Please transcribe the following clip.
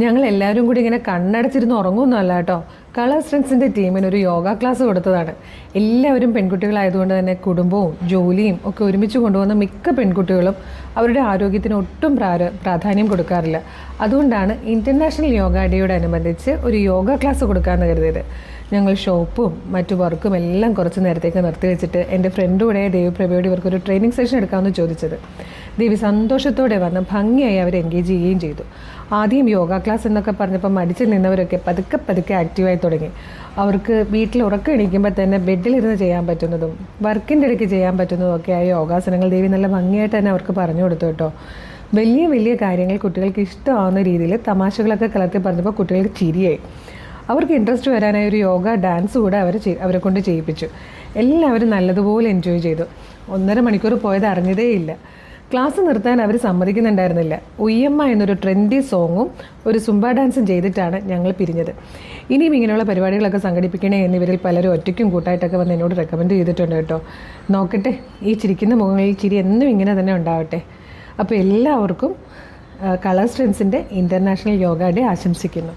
ഞങ്ങളെല്ലാവരും കൂടി ഇങ്ങനെ കണ്ണടച്ചിരുന്ന് ഉറങ്ങുന്നല്ല കേട്ടോ. കളർ സ്ട്രെങ്സിൻ്റെ ടീമിന് ഒരു യോഗ ക്ലാസ് കൊടുത്തതാണ്. എല്ലാവരും പെൺകുട്ടികളായതുകൊണ്ട് തന്നെ കുടുംബവും ജോലിയും ഒക്കെ ഒരുമിച്ച് കൊണ്ടുപോകുന്ന മിക്ക പെൺകുട്ടികളും അവരുടെ ആരോഗ്യത്തിന് ഒട്ടും പ്രാധാന്യം കൊടുക്കാറില്ല. അതുകൊണ്ടാണ് ഇൻ്റർനാഷണൽ യോഗ ഡേയോടനുബന്ധിച്ച് ഒരു യോഗ ക്ലാസ് കൊടുക്കാമെന്ന് കരുതിയത്. ഞങ്ങൾ ഷോപ്പും മറ്റു വർക്കും എല്ലാം കുറച്ച് നേരത്തേക്ക് നിർത്തിവെച്ചിട്ട് എൻ്റെ ഫ്രണ്ടുകൂടെ ദേവിപ്രഭയോട് ഇവർക്കൊരു ട്രെയിനിങ് സെഷൻ എടുക്കാമെന്ന് ചോദിച്ചത്. ദേവി സന്തോഷത്തോടെ വന്ന് ഭംഗിയായി അവർ എൻഗേജ് ചെയ്യുകയും ചെയ്തു. ആദ്യം യോഗ ക്ലാസ് എന്നൊക്കെ പറഞ്ഞപ്പോൾ മടിച്ച് നിന്നവരൊക്കെ പതുക്കെ പതുക്കെ ആക്റ്റീവായി തുടങ്ങി. അവർക്ക് വീട്ടിൽ ഉറക്കം എണീക്കുമ്പോൾ തന്നെ ബെഡിലിരുന്ന് ചെയ്യാൻ പറ്റുന്നതും വർക്കിൻ്റെ ഇടയ്ക്ക് ചെയ്യാൻ പറ്റുന്നതും ഒക്കെ ആയ യോഗാസനങ്ങൾ ദേവി നല്ല ഭംഗിയായിട്ട് തന്നെ അവർക്ക് പറഞ്ഞു കൊടുത്തു കേട്ടോ. വലിയ വലിയ കാര്യങ്ങൾ കുട്ടികൾക്ക് ഇഷ്ടമാവുന്ന രീതിയിൽ തമാശകളൊക്കെ കലർത്തി പറഞ്ഞപ്പോൾ കുട്ടികൾക്ക് ചിരിയായി. അവർക്ക് ഇൻട്രസ്റ്റ് വരാനായി ഒരു യോഗ ഡാൻസ് കൂടെ അവരെ കൊണ്ട് ചെയ്യിപ്പിച്ചു. എല്ലാവരും നല്ലതുപോലെ എൻജോയ് ചെയ്തു. 1.5 മണിക്കൂർ പോയത് അറിഞ്ഞതേയില്ല. ക്ലാസ് നിർത്താൻ അവർ സമ്മതിക്കുന്നുണ്ടായിരുന്നില്ല. ഉയ്യമ്മ എന്നൊരു ട്രെൻഡി സോങ്ങും ഒരു സുംബ ഡാൻസും ചെയ്തിട്ടാണ് ഞങ്ങൾ പിരിഞ്ഞത്. ഇനിയും ഇങ്ങനെയുള്ള പരിപാടികളൊക്കെ സംഘടിപ്പിക്കണേ എന്നിവരിൽ പലരും ഒറ്റയ്ക്കും കൂട്ടായിട്ടൊക്കെ വന്ന് എന്നോട് റെക്കമെൻഡ് ചെയ്തിട്ടുണ്ട് കേട്ടോ. നോക്കട്ടെ, ഈ ചിരിക്കുന്ന മുഖങ്ങളിൽ ചിരി എന്നും ഇങ്ങനെ തന്നെ ഉണ്ടാവട്ടെ. അപ്പോൾ എല്ലാവർക്കും കളർ സ്ട്രെങ്സിൻ്റെ ഇൻ്റർനാഷണൽ യോഗ ഡേ ആശംസിക്കുന്നു.